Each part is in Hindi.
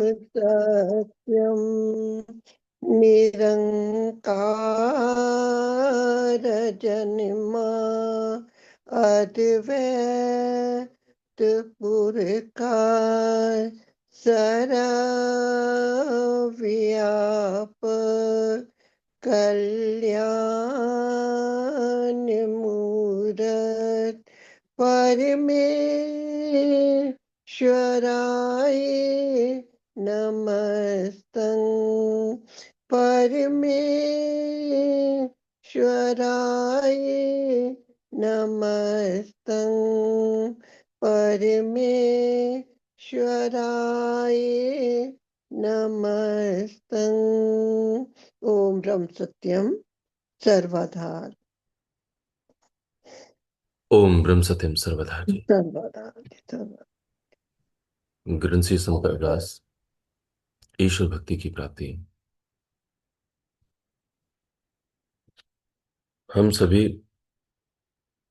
सत्यम निरंकार जन्मा अद्वैत पुरखार सर्वव्यापक कल्याण मूरत परमेश्वराय नमस्तं परमेश्वराय नमस्तं परमेश्वराय नमस्तं। ओम ब्रह्म सत्यम सर्वधा ओम ब्रह्म सत्यम सर्वधा जी। सर्वदा सर्वदा। गुरु संत अभिलाष ईश्वर भक्ति की प्राप्ति हम सभी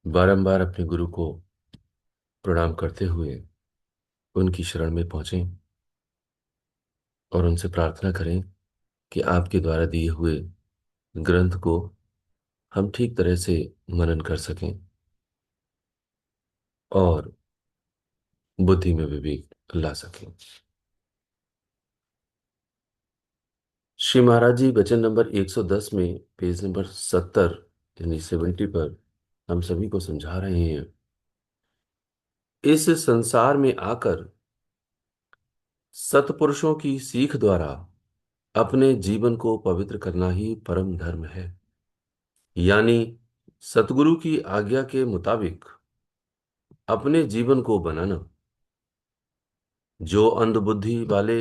बारंबार अपने गुरु को प्रणाम करते हुए उनकी शरण में पहुंचें और उनसे प्रार्थना करें कि आपके द्वारा दिए हुए ग्रंथ को हम ठीक तरह से मनन कर सकें और बुद्धि में विवेक ला सकें। श्री महाराज जी वचन नंबर 110 में पेज नंबर 70 यानी 70 पर हम सभी को समझा रहे हैं, इस संसार में आकर सत्पुरुषों की सीख द्वारा अपने जीवन को पवित्र करना ही परम धर्म है। यानी सतगुरु की आज्ञा के मुताबिक अपने जीवन को बनाना। जो अंधबुद्धि वाले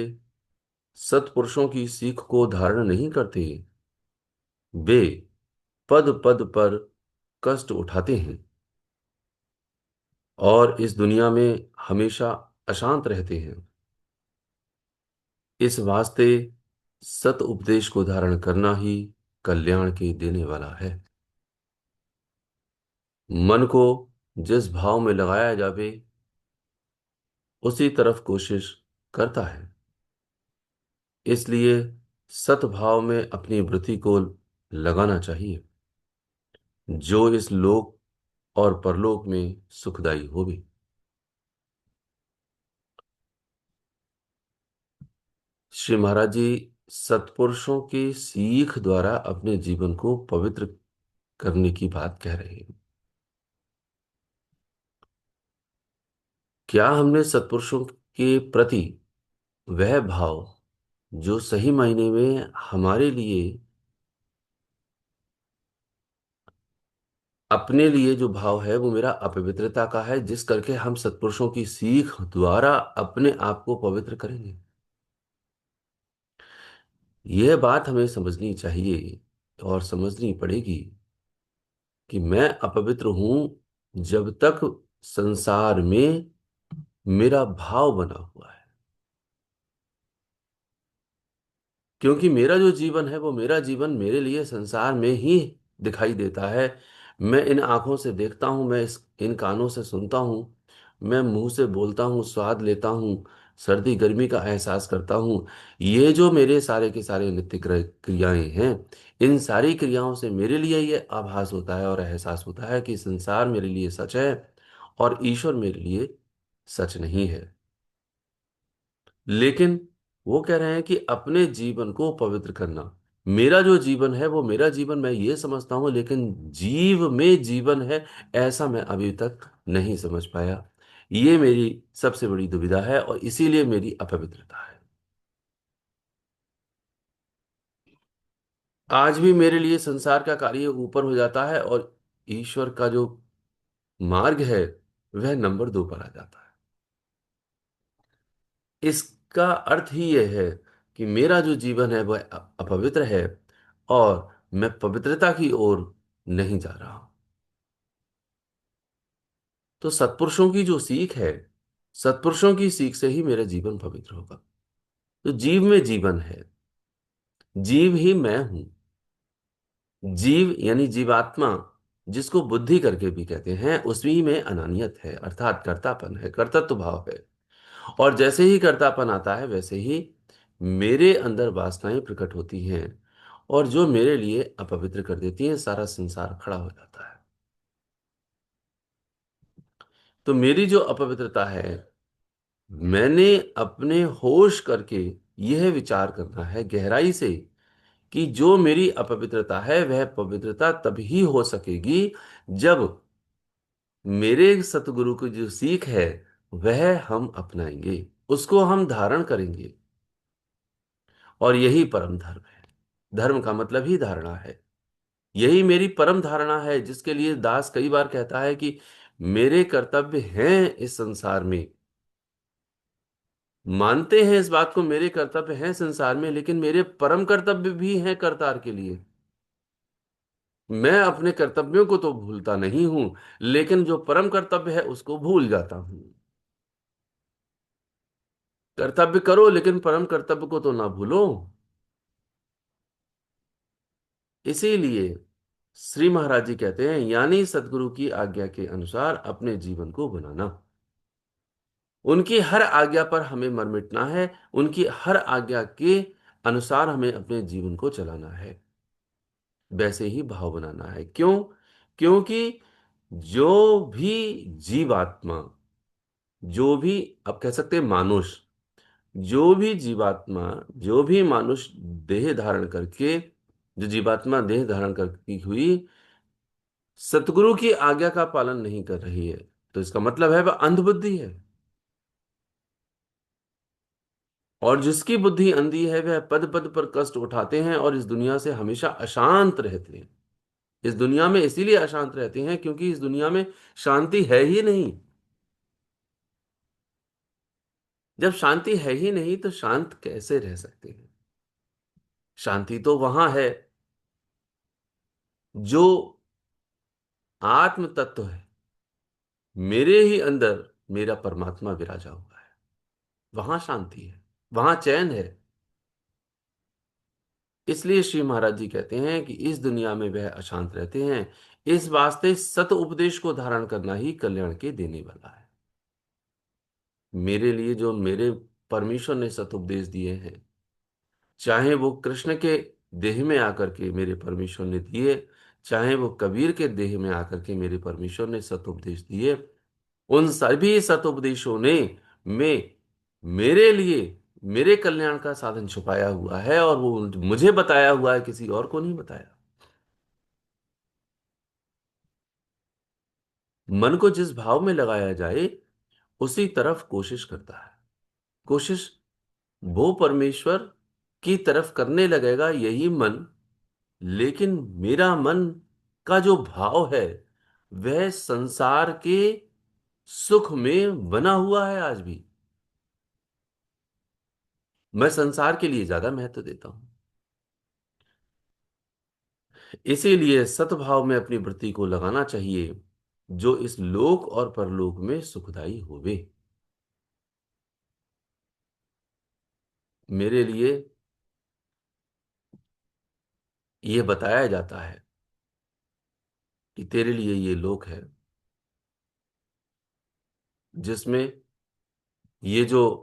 सत्पुरुषों की सीख को धारण नहीं करते, वे पद पद पर कष्ट उठाते हैं और इस दुनिया में हमेशा अशांत रहते हैं। इस वास्ते सत उपदेश को धारण करना ही कल्याण के देने वाला है। मन को जिस भाव में लगाया जावे उसी तरफ कोशिश करता है। इसलिए सतभाव में अपनी वृत्ति को लगाना चाहिए, जो इस लोक और परलोक में सुखदायी हो भी। श्री महाराज जी सत्पुरुषों की सीख द्वारा अपने जीवन को पवित्र करने की बात कह रहे हैं। क्या हमने सत्पुरुषों के प्रति वह भाव जो सही मायने में हमारे लिए, अपने लिए जो भाव है वो मेरा अपवित्रता का है, जिस करके हम सत्पुरुषों की सीख द्वारा अपने आप को पवित्र करेंगे? यह बात हमें समझनी चाहिए और समझनी पड़ेगी कि मैं अपवित्र हूं जब तक संसार में मेरा भाव बना हुआ है। क्योंकि मेरा जो जीवन है वो मेरा जीवन मेरे लिए संसार में ही दिखाई देता है। मैं इन आंखों से देखता हूं, मैं इन कानों से सुनता हूं, मैं मुंह से बोलता हूं, स्वाद लेता हूं, सर्दी गर्मी का एहसास करता हूं। ये जो मेरे सारे के सारे नित्य क्रियाएं हैं, इन सारी क्रियाओं से मेरे लिए ये आभास होता है और एहसास होता है कि संसार मेरे लिए सच है और ईश्वर मेरे लिए सच नहीं है। लेकिन वो कह रहे हैं कि अपने जीवन को पवित्र करना, मेरा जो जीवन है वो मेरा जीवन मैं ये समझता हूं, लेकिन जीव में जीवन है ऐसा मैं अभी तक नहीं समझ पाया। ये मेरी सबसे बड़ी दुविधा है और इसीलिए मेरी अपवित्रता है। आज भी मेरे लिए संसार का कार्य ऊपर हो जाता है और ईश्वर का जो मार्ग है वह नंबर 2 पर आ जाता है। इसका अर्थ ही यह है कि मेरा जो जीवन है वह अपवित्र है और मैं पवित्रता की ओर नहीं जा रहा हूं। तो सत्पुरुषों की जो सीख है, सत्पुरुषों की सीख से ही मेरा जीवन पवित्र होगा। तो जीव में जीवन है, जीव ही मैं हूं। जीव यानी जीवात्मा, जिसको बुद्धि करके भी कहते हैं, उसमें में अनानियत है, अर्थात कर्तापन है, कर्तृत्व भाव है। और जैसे ही कर्तापन आता है वैसे ही मेरे अंदर वासनाएं प्रकट होती हैं और जो मेरे लिए अपवित्र कर देती हैं, सारा संसार खड़ा हो जाता है। तो मेरी जो अपवित्रता है, मैंने अपने होश करके यह विचार करना है गहराई से कि जो मेरी अपवित्रता है वह पवित्रता तभी हो सकेगी जब मेरे सतगुरु की जो सीख है वह हम अपनाएंगे, उसको हम धारण करेंगे। और यही परम धर्म है। धर्म का मतलब ही धारणा है। यही मेरी परम धारणा है, जिसके लिए दास कई बार कहता है कि मेरे कर्तव्य हैं इस संसार में। मानते हैं इस बात को, मेरे कर्तव्य हैं संसार में, लेकिन मेरे परम कर्तव्य भी हैं करतार के लिए। मैं अपने कर्तव्यों को तो भूलता नहीं हूं, लेकिन जो परम कर्तव्य है उसको भूल जाता हूं। कर्तव्य करो लेकिन परम कर्तव्य को तो ना भूलो। इसीलिए श्री महाराज जी कहते हैं, यानी सदगुरु की आज्ञा के अनुसार अपने जीवन को बनाना। उनकी हर आज्ञा पर हमें मर मिटना है, उनकी हर आज्ञा के अनुसार हमें अपने जीवन को चलाना है, वैसे ही भाव बनाना है। क्यों? क्योंकि जो भी जीवात्मा, जो भी, अब कह सकते हैं मानुष, जो भी जीवात्मा, जो भी मानुष देह धारण करके, जो जीवात्मा देह धारण करती हुई सतगुरु की आज्ञा का पालन नहीं कर रही है, तो इसका मतलब है वह अंधबुद्धि है। और जिसकी बुद्धि अंधी है वह पद पद पर कष्ट उठाते हैं और इस दुनिया से हमेशा अशांत रहते हैं। इस दुनिया में इसीलिए अशांत रहते हैं क्योंकि इस दुनिया में शांति है ही नहीं। जब शांति है ही नहीं तो शांत कैसे रह सकते हैं? शांति तो वहां है जो आत्म तत्व है, मेरे ही अंदर मेरा परमात्मा विराजा हुआ है। वहां शांति है, वहां चैन है। इसलिए श्री महाराज जी कहते हैं कि इस दुनिया में वह अशांत रहते हैं। इस वास्ते सत उपदेश को धारण करना ही कल्याण के देने वाला है। मेरे लिए जो मेरे परमेश्वर ने सत उपदेश दिए हैं, चाहे वो कृष्ण के देह में आकर के मेरे परमेश्वर ने दिए, चाहे वो कबीर के देह में आकर के मेरे परमेश्वर ने सत उपदेश दिए, उन सभी सत उपदेशों ने में मेरे लिए मेरे कल्याण का साधन छुपाया हुआ है, और वो मुझे बताया हुआ है, किसी और को नहीं बताया। मन को जिस भाव में लगाया जाए उसी तरफ कोशिश करता है। कोशिश वो परमेश्वर की तरफ करने लगेगा यही मन। लेकिन मेरा मन का जो भाव है वह संसार के सुख में बना हुआ है आज भी। मैं संसार के लिए ज्यादा महत्व देता हूं। इसीलिए सतभाव में अपनी वृत्ति को लगाना चाहिए, जो इस लोक और परलोक में सुखदाई होवे। मेरे लिए यह बताया जाता है कि तेरे लिए ये लोक है जिसमें ये जो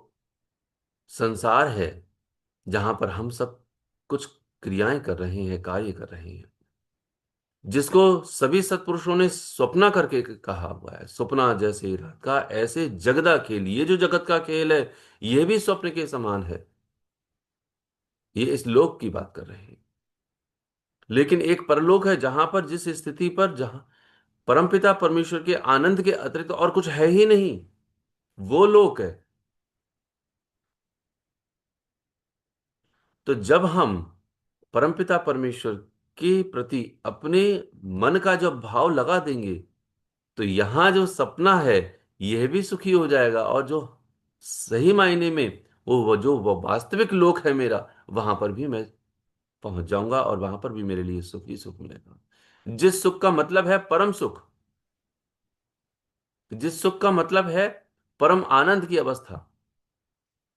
संसार है, जहां पर हम सब कुछ क्रियाएं कर रहे हैं, कार्य कर रहे हैं, जिसको सभी सत्पुरुषों ने स्वप्ना करके कहा हुआ है। स्वप्ना जैसे रात का ऐसे जगदा खेल, ये जो जगत का खेल है यह भी स्वप्न के समान है। ये इस लोक की बात कर रहे हैं। लेकिन एक परलोक है जहां पर, जिस स्थिति पर, जहां परमपिता परमेश्वर के आनंद के अतिरिक्त और कुछ है ही नहीं, वो लोक है। तो जब हम परमपिता परमेश्वर के प्रति अपने मन का जब भाव लगा देंगे, तो यहां जो सपना है यह भी सुखी हो जाएगा, और जो सही मायने में वो वास्तविक लोक है मेरा, वहां पर भी मैं पहुंच जाऊंगा और वहां पर भी मेरे लिए सुख ही सुख मिलेगा। जिस सुख का मतलब है परम सुख, जिस सुख का मतलब है परम आनंद की अवस्था,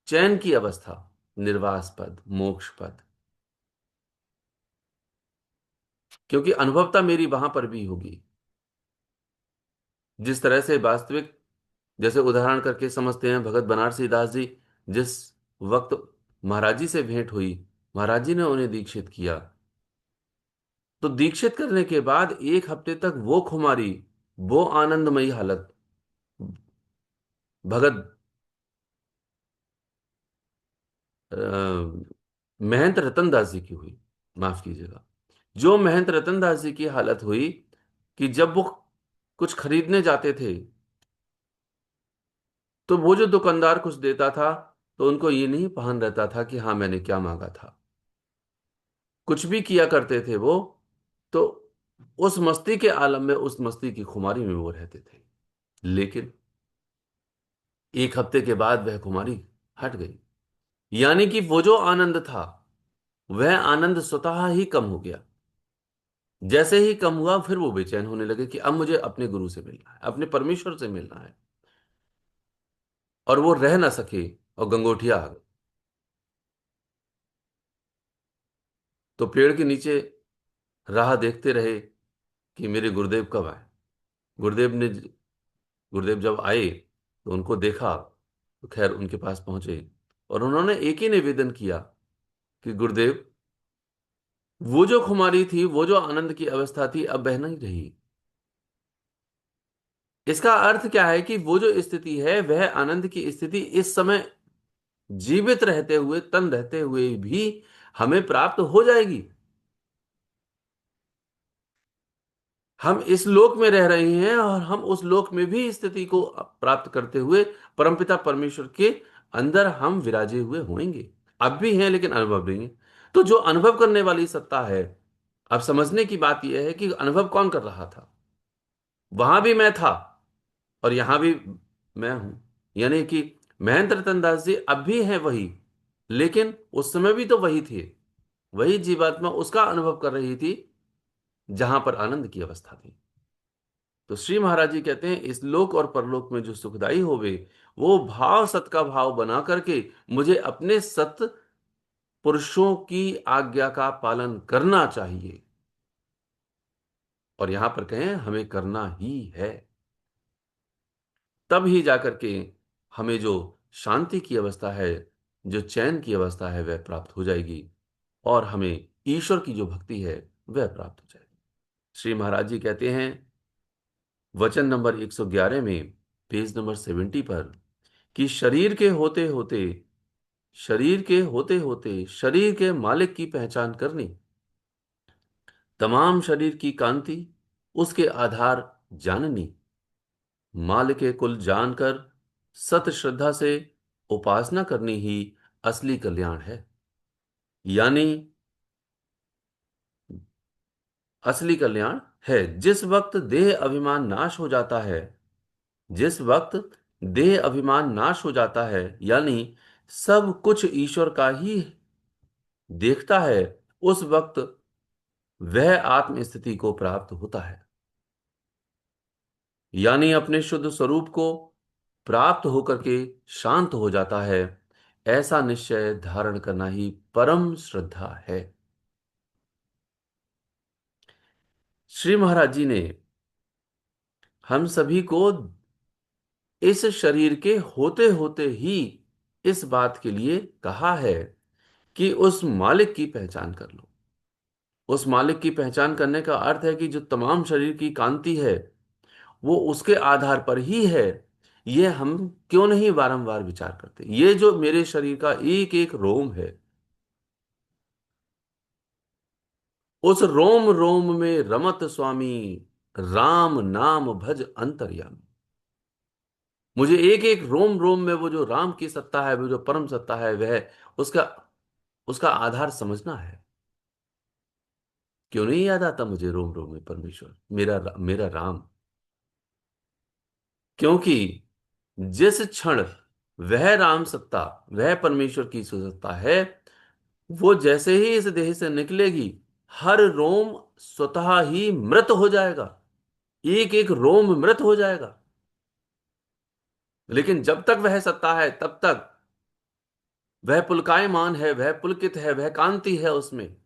चैन की अवस्था, निर्वास पद, मोक्ष पद। क्योंकि अनुभवता मेरी वहां पर भी होगी। जिस तरह से वास्तविक, जैसे उदाहरण करके समझते हैं, भगत बनारसी दास जी जिस वक्त महाराज जी से भेंट हुई, महाराज जी ने उन्हें दीक्षित किया। तो दीक्षित करने के बाद 1 हफ्ते तक वो खुमारी, वो आनंदमयी हालत भगत अ, महंत रतन दास जी की हुई। माफ कीजिएगा, जो महंत रतन दास जी की हालत हुई कि जब वो कुछ खरीदने जाते थे तो वो जो दुकानदार कुछ देता था तो उनको ये नहीं पहन रहता था कि हाँ मैंने क्या मांगा था। कुछ भी किया करते थे वो, तो उस मस्ती के आलम में, उस मस्ती की खुमारी में वो रहते थे। लेकिन 1 हफ्ते के बाद वह खुमारी हट गई। यानी कि वो जो आनंद था, वह आनंद स्वतः ही कम हो गया। जैसे ही कम हुआ, फिर वो बेचैन होने लगे कि अब मुझे अपने गुरु से मिलना है, अपने परमेश्वर से मिलना है। और वो रह ना सके और गंगोटिया आ गए। तो पेड़ के नीचे राह देखते रहे कि मेरे गुरुदेव कब आए। गुरुदेव ने गुरुदेव जब आए तो उनको देखा, तो खैर उनके पास पहुंचे और उन्होंने एक ही निवेदन किया कि गुरुदेव, वो जो खुमारी थी, वो जो आनंद की अवस्था थी, अब बह नहीं रही। इसका अर्थ क्या है कि वो जो स्थिति है, वह आनंद की स्थिति इस समय जीवित रहते हुए, तन रहते हुए भी हमें प्राप्त हो जाएगी। हम इस लोक में रह रहे हैं और हम उस लोक में भी स्थिति को प्राप्त करते हुए परमपिता परमेश्वर के अंदर हम विराजे हुए होंगे। अब भी हैं लेकिन अनुभव नहीं है। तो जो अनुभव करने वाली सत्ता है, अब समझने की बात यह है कि अनुभव कौन कर रहा था। वहां भी मैं था और यहां भी मैं हूं। यानी कि महेंद्र रतन दास जी अब भी हैं वही, लेकिन उस समय भी तो वही थे। वही जीवात्मा उसका अनुभव कर रही थी जहां पर आनंद की अवस्था थी। तो श्री महाराज जी कहते हैं, इस लोक और परलोक में जो सुखदाई होवे, वो भाव सत का भाव बना करके मुझे अपने सत पुरुषों की आज्ञा का पालन करना चाहिए। और यहां पर कहें हमें करना ही है। तब ही जाकर के हमें जो शांति की अवस्था है, जो चैन की अवस्था है, वह प्राप्त हो जाएगी और हमें ईश्वर की जो भक्ति है वह प्राप्त हो जाएगी। श्री महाराज जी कहते हैं वचन नंबर 111 में, पेज नंबर 70 पर, कि शरीर के होते होते शरीर के मालिक की पहचान करनी, तमाम शरीर की कांति उसके आधार जाननी, माल के कुल जानकर सत श्रद्धा से उपासना करनी ही असली कल्याण है। यानी असली कल्याण है जिस वक्त देह अभिमान नाश हो जाता है, जिस वक्त देह अभिमान नाश हो जाता है, यानी सब कुछ ईश्वर का ही देखता है, उस वक्त वह आत्म स्थिति को प्राप्त होता है। यानी अपने शुद्ध स्वरूप को प्राप्त होकर के शांत हो जाता है। ऐसा निश्चय धारण करना ही परम श्रद्धा है। श्री महाराज जी ने हम सभी को इस शरीर के होते होते ही इस बात के लिए कहा है कि उस मालिक की पहचान कर लो। उस मालिक की पहचान करने का अर्थ है कि जो तमाम शरीर की कांति है, वो उसके आधार पर ही है। ये हम क्यों नहीं बारंबार विचार करते। ये जो मेरे शरीर का एक एक रोम है, उस रोम रोम में रमत स्वामी, राम नाम भज अंतर्यामी। मुझे एक एक रोम रोम में वो जो राम की सत्ता है, वो जो परम सत्ता है, वह उसका उसका आधार समझना है। क्यों नहीं याद आता मुझे रोम रोम में परमेश्वर, मेरा राम। क्योंकि जिस क्षण वह राम सत्ता, वह परमेश्वर की सुसत्ता है, वो जैसे ही इस देह से निकलेगी, हर रोम स्वतः ही मृत हो जाएगा। एक एक रोम मृत हो जाएगा। लेकिन जब तक वह सत्ता है, तब तक वह पुलकायमान है, वह पुलकित है, वह कांति है उसमें।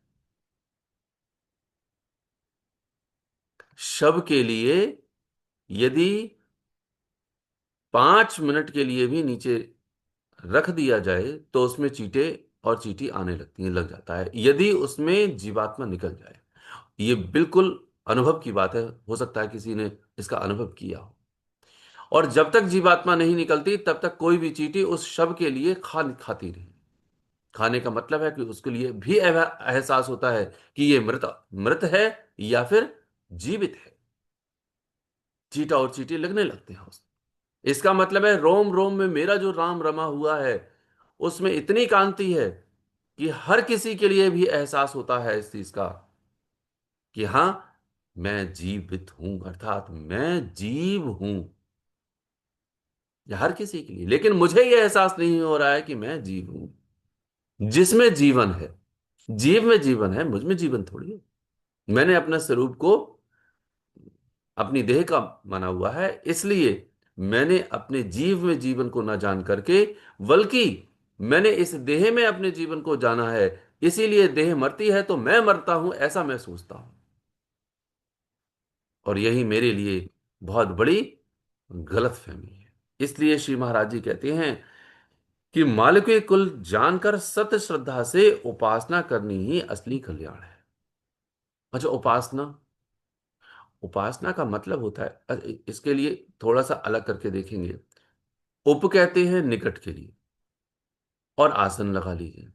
शव के लिए यदि 5 मिनट के लिए भी नीचे रख दिया जाए तो उसमें चींटे और चींटी आने लगती है, लग जाता है, यदि उसमें जीवात्मा निकल जाए। ये बिल्कुल अनुभव की बात है, हो सकता है किसी ने इसका अनुभव किया हो। और जब तक जीवात्मा नहीं निकलती तब तक कोई भी चींटी उस शव के लिए खाती रही। खाने का मतलब है कि उसके लिए भी एहसास होता है कि ये मृत मृत है या फिर जीवित है। चीटा और चींटी लगने लगते हैं उसको। इसका मतलब है रोम रोम में मेरा जो राम रमा हुआ है, उसमें इतनी कांति है कि हर किसी के लिए भी एहसास होता है इस चीज का कि हां, मैं जीवित हूं, अर्थात मैं जीव हूं। यह हर किसी के लिए, लेकिन मुझे यह एहसास नहीं हो रहा है कि मैं जीव हूं। जिसमें जीवन है, जीव में जीवन है, मुझ में जीवन थोड़ी है। मैंने अपने स्वरूप को अपनी देह का माना हुआ है, इसलिए मैंने अपने जीव में जीवन को ना जान करके, बल्कि मैंने इस देह में अपने जीवन को जाना है। इसीलिए देह मरती है तो मैं मरता हूं, ऐसा मैं सोचता हूं। और यही मेरे लिए बहुत बड़ी गलतफहमी है। इसलिए श्री महाराज जी कहते हैं कि मालिक कुल जानकर सत्य श्रद्धा से उपासना करनी ही असली कल्याण है। अच्छा, उपासना, उपासना का मतलब होता है, इसके लिए थोड़ा सा अलग करके देखेंगे। उप कहते हैं निकट के लिए, और आसन लगा लीजिए।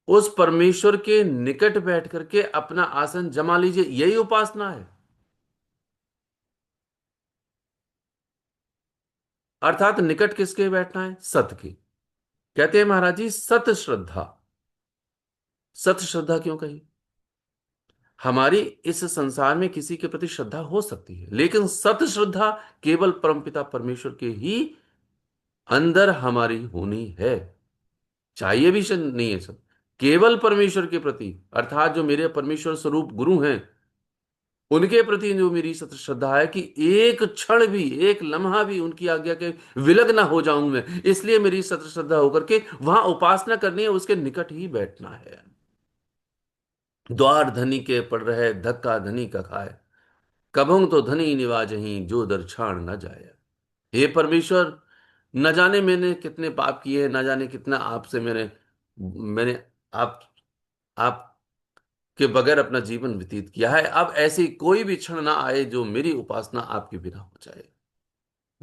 उस परमेश्वर के निकट बैठ करके अपना आसन जमा लीजिए, यही उपासना है। अर्थात निकट किसके बैठना है? सत के। कहते हैं महाराज जी सत श्रद्धा। सत श्रद्धा क्यों कही? हमारी इस संसार में किसी के प्रति श्रद्धा हो सकती है, लेकिन सत श्रद्धा केवल परमपिता परमेश्वर के ही अंदर हमारी होनी है। चाहिए भी नहीं है सब, केवल परमेश्वर के प्रति, अर्थात जो मेरे परमेश्वर स्वरूप गुरु हैं, उनके प्रति जो मेरी सत श्रद्धा है कि एक क्षण भी, एक लम्हा भी उनकी आज्ञा के विलग ना हो जाऊं मैं, इसलिए मेरी सत श्रद्धा होकर के वहां उपासना करनी है, उसके निकट ही बैठना है। द्वार धनी के पड़ रहे, धक्का धनी का खाए, कभों तो धनी निवाजही, जो दर छाड़ न जाए। हे परमेश्वर, न जाने मैंने कितने पाप किए हैं, न जाने कितना आपसे मैंने मैंने आप आप के बगैर अपना जीवन व्यतीत किया है। अब ऐसी कोई भी क्षण ना आए जो मेरी उपासना आपके बिना हो जाए।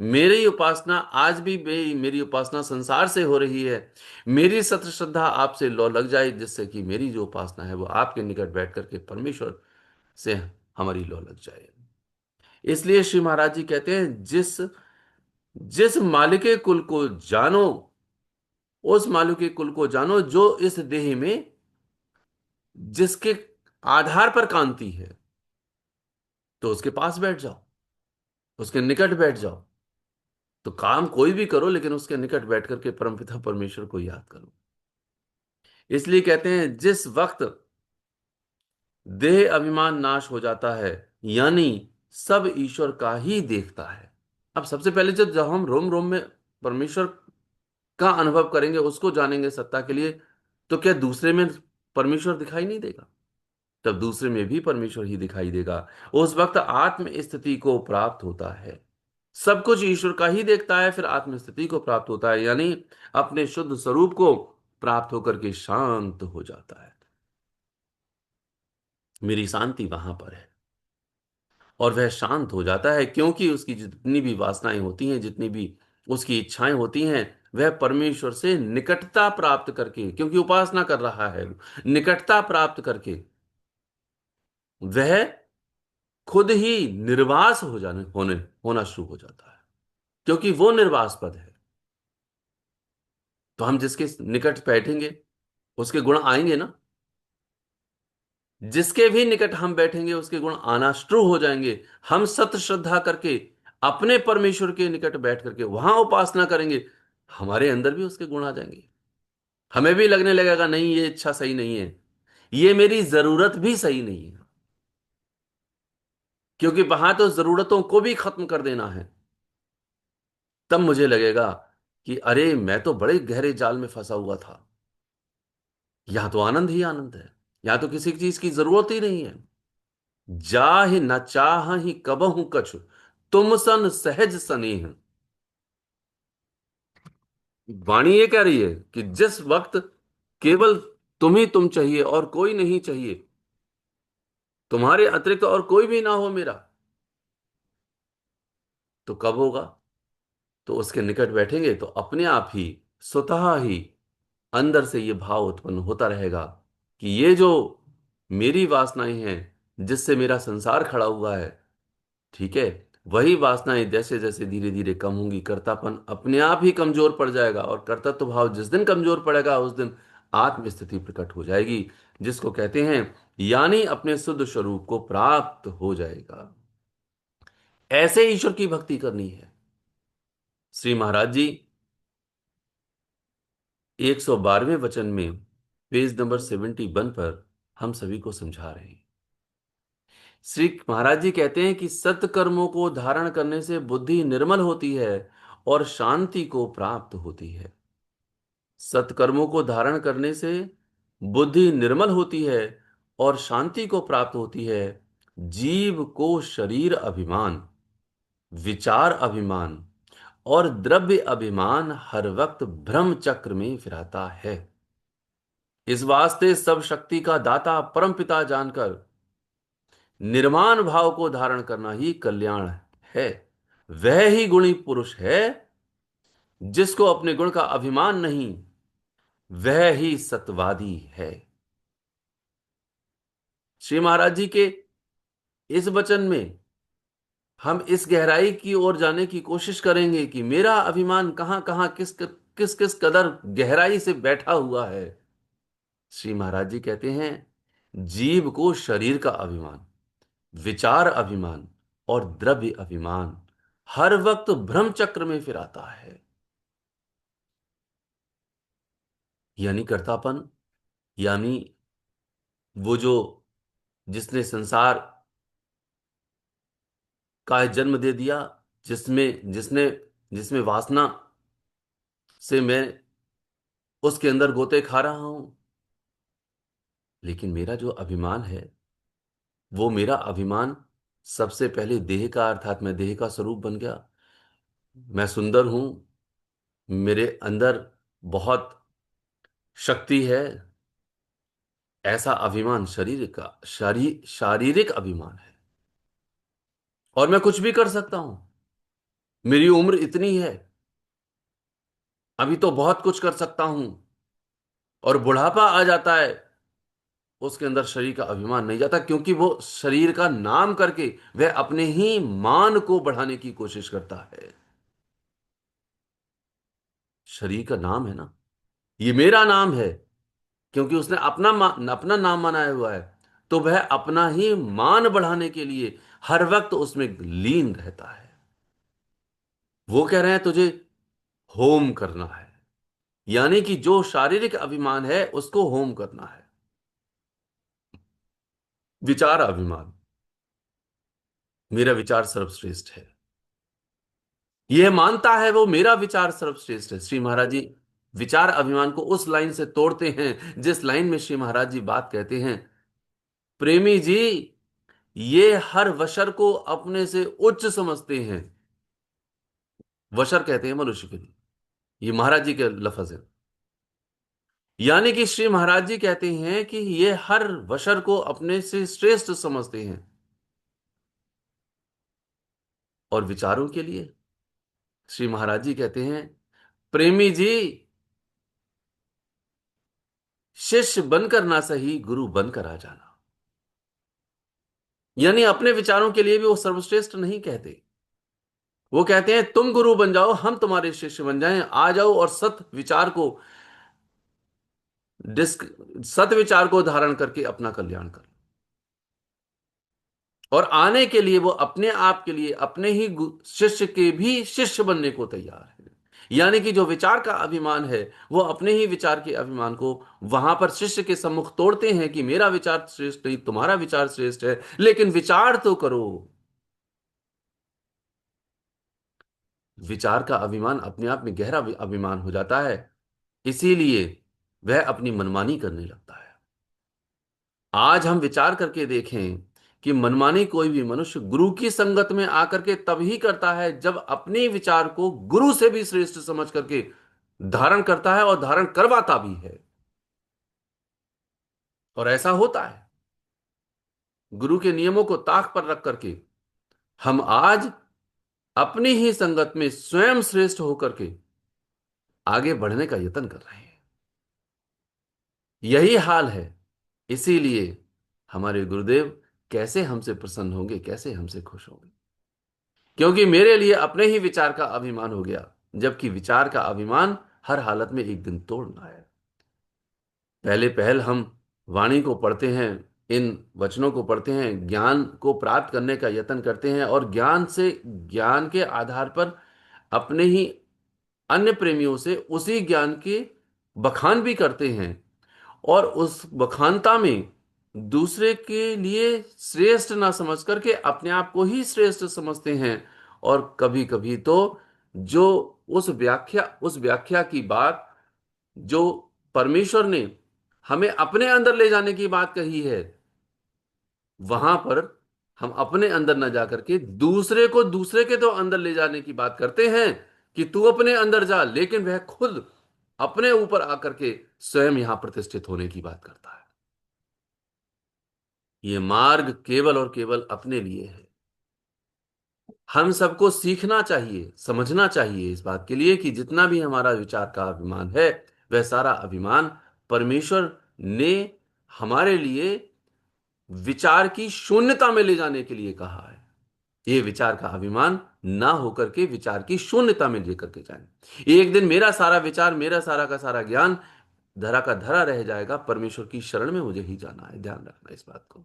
मेरी उपासना आज भी, मेरी उपासना संसार से हो रही है। मेरी सत श्रद्धा आपसे लौ लग जाए, जिससे कि मेरी जो उपासना है वो आपके निकट बैठ करके परमेश्वर से हमारी लौ लग जाए। इसलिए श्री महाराज जी कहते हैं जिस जिस मालिके कुल को जानो, उस मालिके कुल को जानो जो इस देह में, जिसके आधार पर कांति है, तो उसके पास बैठ जाओ, उसके निकट बैठ जाओ। तो काम कोई भी करो, लेकिन उसके निकट बैठ करके परमपिता परमेश्वर को याद करो। इसलिए कहते हैं जिस वक्त देह अभिमान नाश हो जाता है, यानी सब ईश्वर का ही देखता है। अब सबसे पहले जब जब हम रोम रोम में परमेश्वर का अनुभव करेंगे, उसको जानेंगे सत्ता के लिए, तो क्या दूसरे में परमेश्वर दिखाई नहीं देगा? तब दूसरे में भी परमेश्वर ही दिखाई देगा। उस वक्त आत्म स्थिति को प्राप्त होता है। सब कुछ ईश्वर का ही देखता है, फिर आत्म स्थिति को प्राप्त होता है, यानी अपने शुद्ध स्वरूप को प्राप्त होकर के शांत हो जाता है। मेरी शांति वहां पर है, और वह शांत हो जाता है क्योंकि उसकी जितनी भी वासनाएं होती हैं, जितनी भी उसकी इच्छाएं होती हैं, वह परमेश्वर से निकटता प्राप्त करके, क्योंकि उपासना कर रहा है, निकटता प्राप्त करके वह खुद ही निर्वास हो जाने होने होना शुरू हो जाता है, क्योंकि वो निर्वास पद है। तो हम जिसके निकट बैठेंगे उसके गुण आएंगे ना। जिसके भी निकट हम बैठेंगे उसके गुण आना शुरू हो जाएंगे। हम सत श्रद्धा करके अपने परमेश्वर के निकट बैठ करके वहां उपासना करेंगे, हमारे अंदर भी उसके गुण आ जाएंगे। हमें भी लगने लगेगा नहीं, ये इच्छा सही नहीं है, ये मेरी जरूरत भी सही नहीं है, क्योंकि वहां तो जरूरतों को भी खत्म कर देना है। तब मुझे लगेगा कि अरे मैं तो बड़े गहरे जाल में फंसा हुआ था, यहां तो आनंद ही आनंद है, यहां तो किसी चीज की जरूरत ही नहीं है। जाहि न चाह ही कबहु कछु, तुम सन सहज सनेह। वाणी ये कह रही है कि जिस वक्त केवल तुम ही तुम चाहिए और कोई नहीं चाहिए, तुम्हारे अतिरिक्त और कोई भी ना हो मेरा, तो कब होगा? तो उसके निकट बैठेंगे तो अपने आप ही, स्वतः ही अंदर से ये भाव उत्पन्न होता रहेगा कि ये जो मेरी वासनाएं हैं, जिससे मेरा संसार खड़ा हुआ है, ठीक है, वही वासनाएं जैसे जैसे धीरे धीरे कम होंगी, कर्तापन अपने आप ही कमजोर पड़ जाएगा, और कर्तृत्व भाव जिस दिन कमजोर पड़ेगा उस दिन आत्म स्थिति प्रकट हो जाएगी, जिसको कहते हैं यानी अपने शुद्ध स्वरूप को प्राप्त हो जाएगा। ऐसे ईश्वर की भक्ति करनी है। श्री महाराज जी 112वें वचन में पेज नंबर 71 पर हम सभी को समझा रहे हैं। श्री महाराज जी कहते हैं कि सत्कर्मों को धारण करने से बुद्धि निर्मल होती है और शांति को प्राप्त होती है। सत्कर्मों को धारण करने से बुद्धि निर्मल होती है और शांति को प्राप्त होती है। जीव को शरीर अभिमान, विचार अभिमान और द्रव्य अभिमान हर वक्त भ्रम चक्र में फिराता है। इस वास्ते सब शक्ति का दाता परम पिता जानकर निर्माण भाव को धारण करना ही कल्याण है। वह ही गुणी पुरुष है, जिसको अपने गुण का अभिमान नहीं, वह ही सत्यवादी है। श्री महाराज जी के इस वचन में हम इस गहराई की ओर जाने की कोशिश करेंगे कि मेरा अभिमान कहां कहां किस किस कदर गहराई से बैठा हुआ है। श्री महाराज जी कहते हैं जीव को शरीर का अभिमान, विचार अभिमान और द्रव्य अभिमान हर वक्त भ्रम चक्र में फिराता है। यानी कर्तापन, यानी वो जो जिसने संसार का जन्म दे दिया, जिसमें जिसने जिसमें वासना से मैं उसके अंदर गोते खा रहा हूं। लेकिन मेरा जो अभिमान है, वो मेरा अभिमान सबसे पहले देह का, अर्थात मैं देह का स्वरूप बन गया। मैं सुंदर हूं, मेरे अंदर बहुत शक्ति है, ऐसा अभिमान शरीर का शारीरिक अभिमान है। और मैं कुछ भी कर सकता हूं, मेरी उम्र इतनी है, अभी तो बहुत कुछ कर सकता हूं। और बुढ़ापा आ जाता है, उसके अंदर शरीर का अभिमान नहीं जाता, क्योंकि वो शरीर का नाम करके वह अपने ही मान को बढ़ाने की कोशिश करता है। शरीर का नाम है ना, ये मेरा नाम है, क्योंकि उसने अपना नाम बनाया हुआ है, तो वह अपना ही मान बढ़ाने के लिए हर वक्त उसमें लीन रहता है। वो कह रहे हैं तुझे होम करना है, यानी कि जो शारीरिक अभिमान है उसको होम करना है। विचार अभिमान, मेरा विचार सर्वश्रेष्ठ है, यह मानता है वो मेरा विचार सर्वश्रेष्ठ है। श्री महाराज जी विचार अभिमान को उस लाइन से तोड़ते हैं जिस लाइन में श्री महाराज जी बात कहते हैं, प्रेमी जी ये हर वशर को अपने से उच्च समझते हैं। वशर कहते हैं मनुष्य के लिए, ये महाराज जी के लफ्ज है। यानी कि श्री महाराज जी कहते हैं कि ये हर वशर को अपने से श्रेष्ठ समझते हैं। और विचारों के लिए श्री महाराज जी कहते हैं, प्रेमी जी शिष्य बनकर ना सही गुरु बनकर आ जाना। यानी अपने विचारों के लिए भी वो सर्वश्रेष्ठ नहीं कहते, वो कहते हैं तुम गुरु बन जाओ, हम तुम्हारे शिष्य बन जाएं, आ जाओ और डिस्क सत विचार को धारण करके अपना कल्याण कर। और आने के लिए वो अपने आप के लिए अपने ही शिष्य के भी शिष्य बनने को तैयार है। यानी कि जो विचार का अभिमान है, वो अपने ही विचार के अभिमान को वहां पर शिष्य के सम्मुख तोड़ते हैं कि मेरा विचार श्रेष्ठ नहीं, तुम्हारा विचार श्रेष्ठ है, लेकिन विचार तो करो। विचार का अभिमान अपने आप में गहरा अभिमान हो जाता है, इसीलिए वह अपनी मनमानी करने लगता है। आज हम विचार करके देखें कि मनमानी कोई भी मनुष्य गुरु की संगत में आकर के तब ही करता है, जब अपने विचार को गुरु से भी श्रेष्ठ समझ करके धारण करता है और धारण करवाता भी है। और ऐसा होता है, गुरु के नियमों को ताक पर रख करके हम आज अपनी ही संगत में स्वयं श्रेष्ठ होकर के आगे बढ़ने का यत्न कर रहे हैं। यही हाल है। इसीलिए हमारे गुरुदेव कैसे हमसे प्रसन्न होंगे, कैसे हमसे खुश होंगे? क्योंकि मेरे लिए अपने ही विचार का अभिमान हो गया, जबकि विचार का अभिमान हर हालत में एक दिन तोड़ना है। पहले पहल हम वाणी को पढ़ते हैं, इन वचनों को पढ़ते हैं, ज्ञान को प्राप्त करने का यत्न करते हैं, और ज्ञान के आधार पर अपने ही अन्य प्रेमियों से उसी ज्ञान के बखान भी करते हैं, और उस बखानता में दूसरे के लिए श्रेष्ठ ना समझ करके अपने आप को ही श्रेष्ठ समझते हैं। और कभी कभी तो जो उस व्याख्या की बात जो परमेश्वर ने हमें अपने अंदर ले जाने की बात कही है, वहां पर हम अपने अंदर न जाकर के दूसरे को दूसरे के तो अंदर ले जाने की बात करते हैं कि तू अपने अंदर जा, लेकिन वह खुद अपने ऊपर आकर के स्वयं यहां प्रतिष्ठित होने की बात करता है। ये मार्ग केवल और केवल अपने लिए है। हम सबको सीखना चाहिए, समझना चाहिए इस बात के लिए कि जितना भी हमारा विचार का अभिमान है, वह सारा अभिमान परमेश्वर ने हमारे लिए विचार की शून्यता में ले जाने के लिए कहा है। ये विचार का अभिमान ना होकर के विचार की शून्यता में लेकर के जाए। एक दिन मेरा सारा विचार, मेरा सारा का सारा ज्ञान धरा का धरा रह जाएगा, परमेश्वर की शरण में मुझे ही जाना है। ध्यान रखना इस बात को।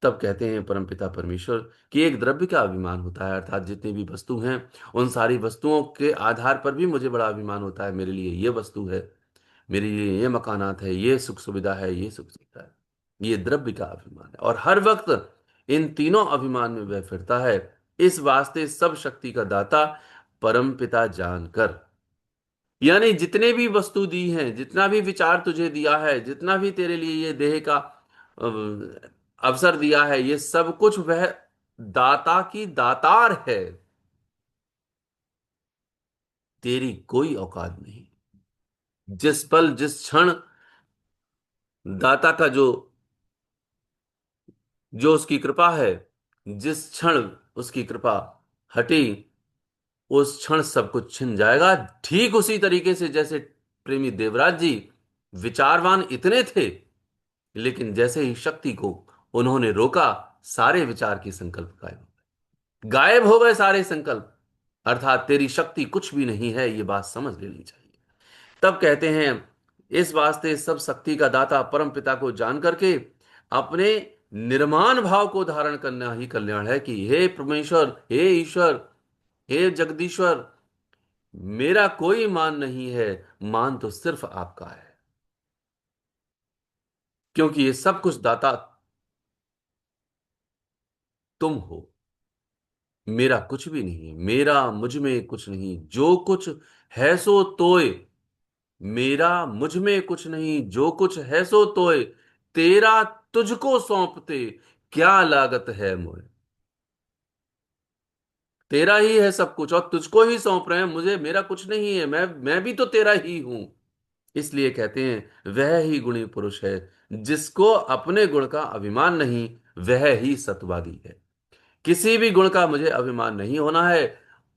तब कहते हैं परमपिता परमेश्वर कि एक द्रव्य का अभिमान होता है, अर्थात जितनी भी वस्तु हैं उन सारी वस्तुओं के आधार पर भी मुझे बड़ा अभिमान होता है। मेरे लिए ये वस्तु है, मेरे लिए ये मकानात है, ये सुख सुविधा है, ये सुख सुविधा है। ये द्रव्य का अभिमान है, और हर वक्त इन तीनों अभिमान में वह फिरता है। इस वास्ते सब शक्ति का दाता परमपिता जानकर, यानी जितने भी वस्तु दी हैं, जितना भी विचार तुझे दिया है, जितना भी तेरे लिए ये देह का अवसर दिया है, ये सब कुछ वह दाता की दातार है। तेरी कोई औकात नहीं। जिस पल जिस क्षण दाता का जो जो उसकी कृपा है, जिस क्षण उसकी कृपा हटी, उस क्षण सब कुछ छिन जाएगा। ठीक उसी तरीके से जैसे प्रेमी देवराज जी विचारवान इतने थे, लेकिन जैसे ही शक्ति को उन्होंने रोका, सारे विचार के संकल्प गायब हो गए सारे संकल्प। अर्थात तेरी शक्ति कुछ भी नहीं है, ये बात समझ लेनी चाहिए। तब कहते हैं इस वास्ते सब शक्ति का दाता परम पिता को जान करके अपने निर्माण भाव को धारण करना ही कल्याण है, कि हे परमेश्वर, हे ईश्वर, हे जगदीश्वर, मेरा कोई मान नहीं है, मान तो सिर्फ आपका है। क्योंकि ये सब कुछ दाता तुम हो। मेरा कुछ भी नहीं, मेरा मुझ में कुछ नहीं, जो कुछ है सो तोय। मेरा मुझ में कुछ नहीं, जो कुछ है सो तोय। तेरा तुझको सौंपते क्या लागत है मोय। तेरा ही है सब कुछ और तुझको ही सौंप रहे हैं मुझे, मेरा कुछ नहीं है, मैं भी तो तेरा ही हूं। इसलिए कहते हैं वह ही गुणी पुरुष है, जिसको अपने गुण का अभिमान नहीं, वह ही सत्वादी है। किसी भी गुण का मुझे अभिमान नहीं होना है,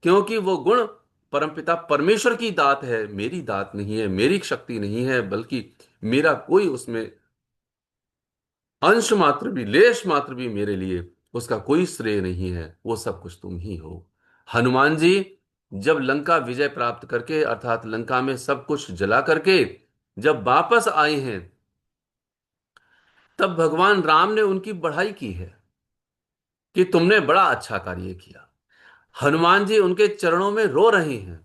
क्योंकि वो गुण परमपिता परमेश्वर की दात है, मेरी दात नहीं है, मेरी शक्ति नहीं है, बल्कि मेरा कोई उसमें अंश मात्र भी, लेश मात्र भी मेरे लिए उसका कोई श्रेय नहीं है। वो सब कुछ तुम ही हो। हनुमान जी जब लंका विजय प्राप्त करके, अर्थात लंका में सब कुछ जला करके जब वापस आए हैं, तब भगवान राम ने उनकी बढ़ाई की है कि तुमने बड़ा अच्छा कार्य किया। हनुमान जी उनके चरणों में रो रहे हैं,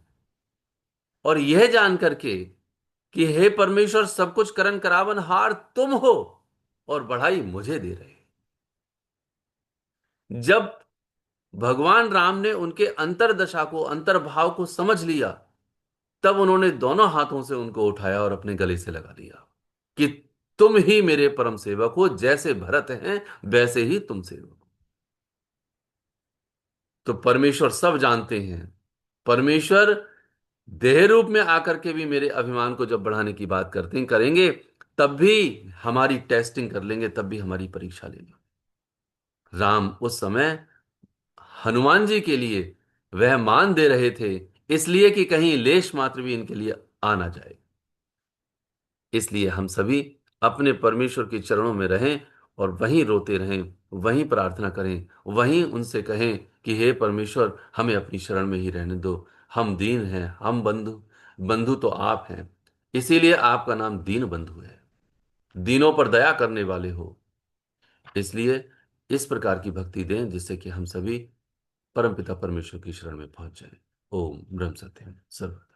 और यह जान करके कि हे परमेश्वर, सब कुछ करन करावन हार तुम हो और बढ़ाई मुझे दे रहे। जब भगवान राम ने उनके अंतर्दशा को, अंतर्भाव को समझ लिया, तब उन्होंने दोनों हाथों से उनको उठाया और अपने गले से लगा लिया कि तुम ही मेरे परम सेवक हो, जैसे भरत हैं वैसे ही तुम सेवक हो। तो परमेश्वर सब जानते हैं। परमेश्वर देह रूप में आकर के भी मेरे अभिमान को जब बढ़ाने की बात करते हैं करेंगे, तब भी हमारी टेस्टिंग कर लेंगे, तब भी हमारी परीक्षा लेंगे। राम उस समय हनुमान जी के लिए वह मान दे रहे थे, इसलिए कि कहीं लेश मात्र भी इनके लिए आ ना जाए। इसलिए हम सभी अपने परमेश्वर के चरणों में रहें और वहीं रोते रहें, वहीं प्रार्थना करें, वहीं उनसे कहें कि हे परमेश्वर, हमें अपनी शरण में ही रहने दो। हम दीन हैं, हम बंधु, बंधु तो आप हैं, इसीलिए आपका नाम दीन बंधु है। दीनों पर दया करने वाले हो। इसलिए इस प्रकार की भक्ति दें जिससे कि हम सभी परमपिता परमेश्वर की शरण में पहुंच जाएं। ओम ब्रह्म सत्यम सर्वदा।